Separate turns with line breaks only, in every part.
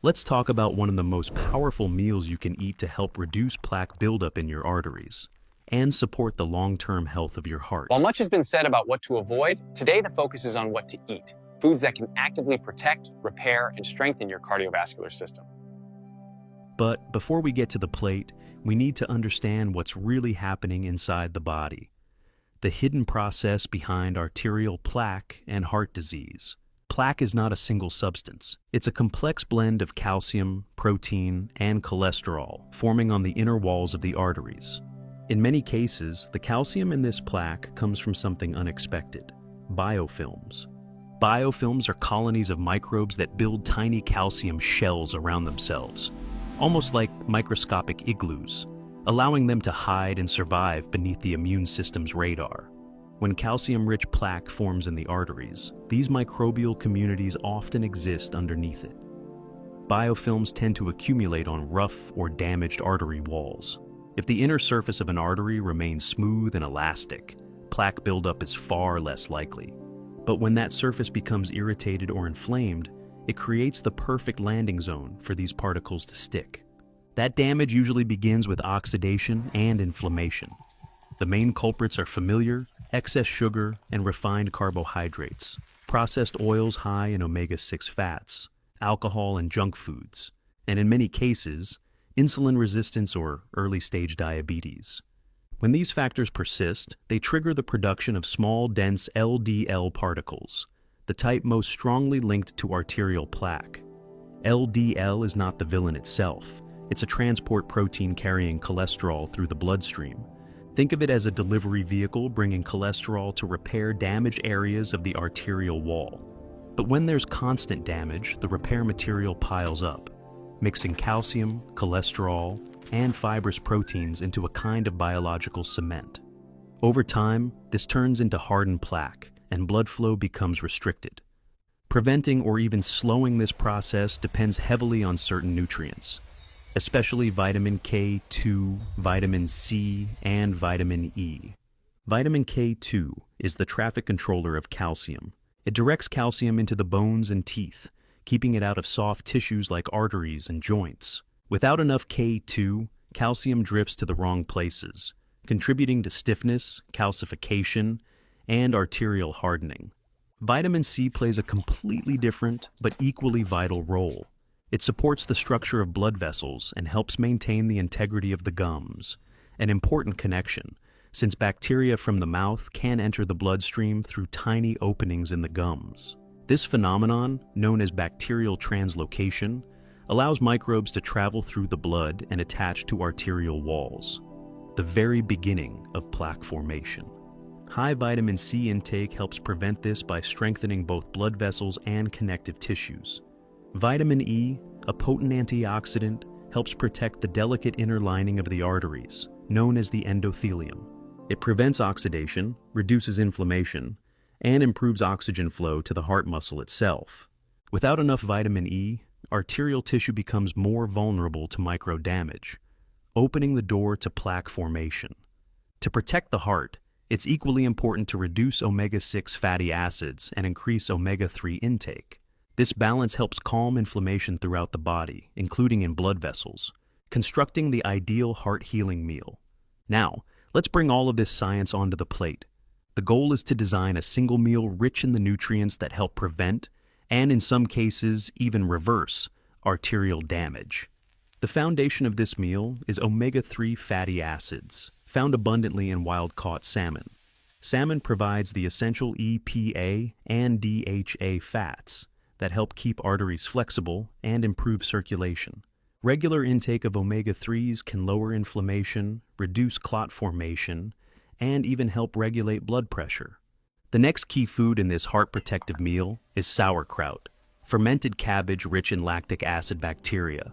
Let's talk about one of the most powerful meals you can eat to help reduce plaque buildup in your arteries and support the long-term health of your heart.
While much has been said about what to avoid, today the focus is on what to eat. Foods that can actively protect, repair, and strengthen your cardiovascular system.
But before we get to the plate, we need to understand what's really happening inside the body. The hidden process behind arterial plaque and heart disease. Plaque is not a single substance. It's a complex blend of calcium, protein, and cholesterol forming on the inner walls of the arteries. In many cases, the calcium in this plaque comes from something unexpected: biofilms. Biofilms are colonies of microbes that build tiny calcium shells around themselves, almost like microscopic igloos, allowing them to hide and survive beneath the immune system's radar. When calcium-rich plaque forms in the arteries, these microbial communities often exist underneath it. Biofilms tend to accumulate on rough or damaged artery walls. If the inner surface of an artery remains smooth and elastic, plaque buildup is far less likely. But when that surface becomes irritated or inflamed, it creates the perfect landing zone for these particles to stick. That damage usually begins with oxidation and inflammation. The main culprits are familiar: excess sugar and refined carbohydrates, processed oils high in omega-6 fats, alcohol and junk foods, and in many cases, insulin resistance or early-stage diabetes. When these factors persist, they trigger the production of small, dense LDL particles, the type most strongly linked to arterial plaque. LDL is not the villain itself. It's a transport protein carrying cholesterol through the bloodstream. Think of it as a delivery vehicle bringing cholesterol to repair damaged areas of the arterial wall. But when there's constant damage, the repair material piles up, mixing calcium, cholesterol, and fibrous proteins into a kind of biological cement. Over time, this turns into hardened plaque, and blood flow becomes restricted. Preventing or even slowing this process depends heavily on certain nutrients, especially vitamin K2, vitamin C, and vitamin E. Vitamin K2 is the traffic controller of calcium. It directs calcium into the bones and teeth, keeping it out of soft tissues like arteries and joints. Without enough K2, calcium drifts to the wrong places, contributing to stiffness, calcification, and arterial hardening. Vitamin C plays a completely different but equally vital role. It supports the structure of blood vessels and helps maintain the integrity of the gums, an important connection, since bacteria from the mouth can enter the bloodstream through tiny openings in the gums. This phenomenon, known as bacterial translocation, allows microbes to travel through the blood and attach to arterial walls, the very beginning of plaque formation. High vitamin C intake helps prevent this by strengthening both blood vessels and connective tissues. Vitamin E, a potent antioxidant, helps protect the delicate inner lining of the arteries, known as the endothelium. It prevents oxidation, reduces inflammation, and improves oxygen flow to the heart muscle itself. Without enough vitamin E, arterial tissue becomes more vulnerable to micro damage, opening the door to plaque formation. To protect the heart, it's equally important to reduce omega-6 fatty acids and increase omega-3 intake. This balance helps calm inflammation throughout the body, including in blood vessels, constructing the ideal heart-healing meal. Now, let's bring all of this science onto the plate. The goal is to design a single meal rich in the nutrients that help prevent, and in some cases, even reverse, arterial damage. The foundation of this meal is omega-3 fatty acids, found abundantly in wild-caught salmon. Salmon provides the essential EPA and DHA fats that help keep arteries flexible and improve circulation. Regular intake of omega-3s can lower inflammation, reduce clot formation, and even help regulate blood pressure. The next key food in this heart-protective meal is sauerkraut, fermented cabbage rich in lactic acid bacteria.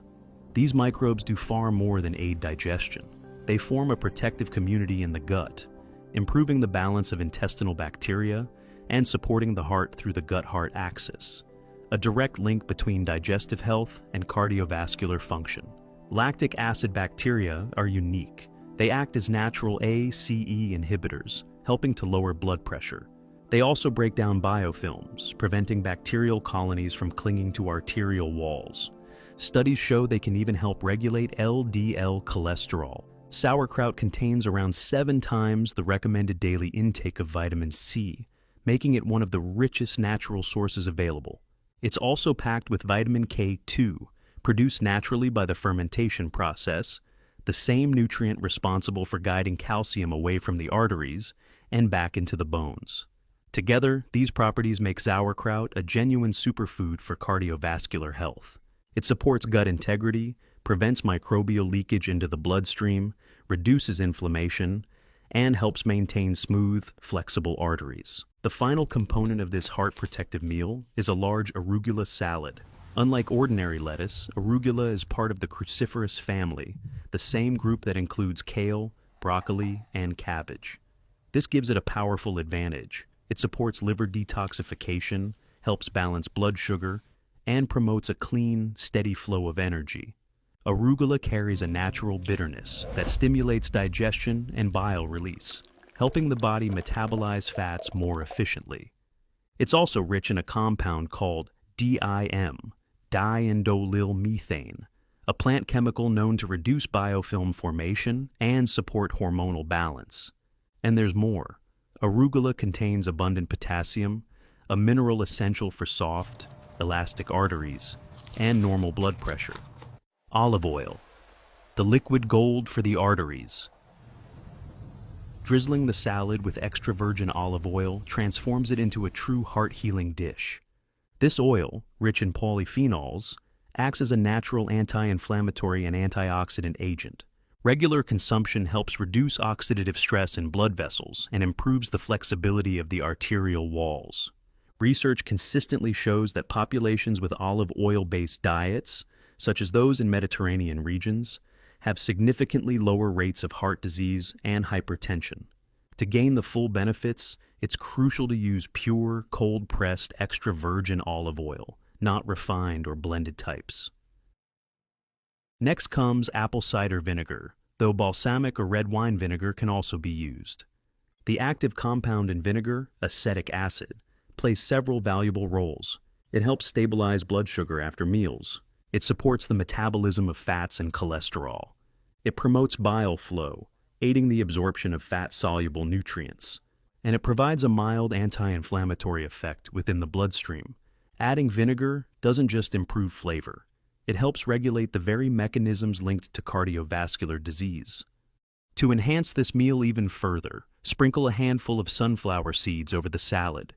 These microbes do far more than aid digestion. They form a protective community in the gut, improving the balance of intestinal bacteria and supporting the heart through the gut-heart axis, a direct link between digestive health and cardiovascular function. Lactic acid bacteria are unique. They act as natural ACE inhibitors, helping to lower blood pressure. They also break down biofilms, preventing bacterial colonies from clinging to arterial walls. Studies show they can even help regulate LDL cholesterol. Sauerkraut contains around 7 times the recommended daily intake of vitamin C, making it one of the richest natural sources available. It's also packed with vitamin K2, produced naturally by the fermentation process, the same nutrient responsible for guiding calcium away from the arteries and back into the bones. Together, these properties make sauerkraut a genuine superfood for cardiovascular health. It supports gut integrity, prevents microbial leakage into the bloodstream, reduces inflammation, and helps maintain smooth, flexible arteries. The final component of this heart-protective meal is a large arugula salad. Unlike ordinary lettuce, arugula is part of the cruciferous family, the same group that includes kale, broccoli, and cabbage. This gives it a powerful advantage. It supports liver detoxification, helps balance blood sugar, and promotes a clean, steady flow of energy. Arugula carries a natural bitterness that stimulates digestion and bile release, helping the body metabolize fats more efficiently. It's also rich in a compound called DIM, diindolylmethane, a plant chemical known to reduce biofilm formation and support hormonal balance. And there's more. Arugula contains abundant potassium, a mineral essential for soft, elastic arteries, and normal blood pressure. Olive oil, the liquid gold for the arteries. Drizzling the salad with extra virgin olive oil transforms it into a true heart-healing dish. This oil, rich in polyphenols, acts as a natural anti-inflammatory and antioxidant agent. Regular consumption helps reduce oxidative stress in blood vessels and improves the flexibility of the arterial walls. Research consistently shows that populations with olive oil-based diets, such as those in Mediterranean regions, have significantly lower rates of heart disease and hypertension. To gain the full benefits, it's crucial to use pure, cold-pressed, extra virgin olive oil, not refined or blended types. Next comes apple cider vinegar, though balsamic or red wine vinegar can also be used. The active compound in vinegar, acetic acid, plays several valuable roles. It helps stabilize blood sugar after meals. It supports the metabolism of fats and cholesterol. It promotes bile flow, aiding the absorption of fat-soluble nutrients. And it provides a mild anti-inflammatory effect within the bloodstream. Adding vinegar doesn't just improve flavor. It helps regulate the very mechanisms linked to cardiovascular disease. To enhance this meal even further, sprinkle a handful of sunflower seeds over the salad.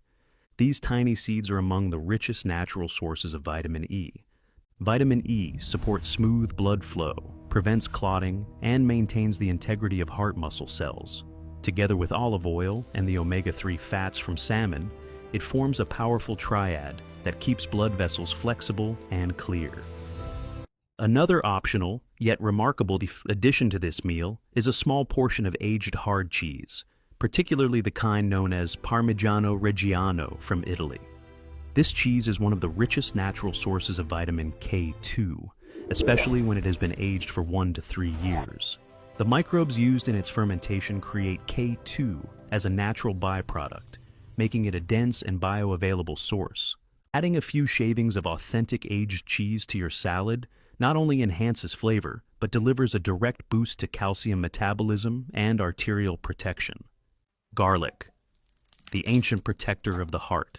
These tiny seeds are among the richest natural sources of vitamin E. Vitamin E supports smooth blood flow, prevents clotting, and maintains the integrity of heart muscle cells. Together with olive oil and the omega-3 fats from salmon, it forms a powerful triad that keeps blood vessels flexible and clear. Another optional, yet remarkable addition to this meal is a small portion of aged hard cheese, particularly the kind known as Parmigiano Reggiano from Italy. This cheese is one of the richest natural sources of vitamin K2, especially when it has been aged for 1 to 3 years. The microbes used in its fermentation create K2 as a natural byproduct, making it a dense and bioavailable source. Adding a few shavings of authentic aged cheese to your salad not only enhances flavor, but delivers a direct boost to calcium metabolism and arterial protection. Garlic, the ancient protector of the heart.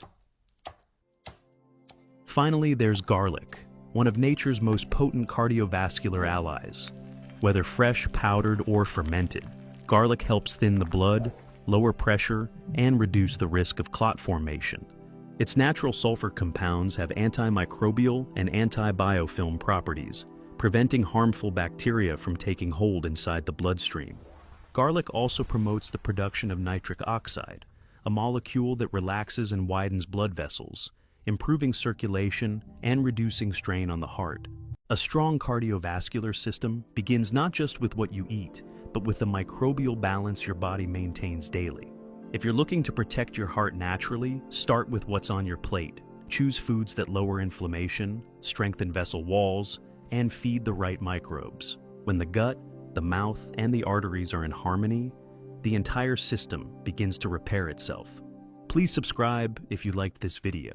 Finally, there's garlic, one of nature's most potent cardiovascular allies. Whether fresh, powdered, or fermented, garlic helps thin the blood, lower pressure, and reduce the risk of clot formation. Its natural sulfur compounds have antimicrobial and antibiofilm properties, preventing harmful bacteria from taking hold inside the bloodstream. Garlic also promotes the production of nitric oxide, a molecule that relaxes and widens blood vessels, improving circulation and reducing strain on the heart. A strong cardiovascular system begins not just with what you eat, but with the microbial balance your body maintains daily. If you're looking to protect your heart naturally, start with what's on your plate. Choose foods that lower inflammation, strengthen vessel walls, and feed the right microbes. When the gut, the mouth, and the arteries are in harmony, the entire system begins to repair itself. Please subscribe if you liked this video.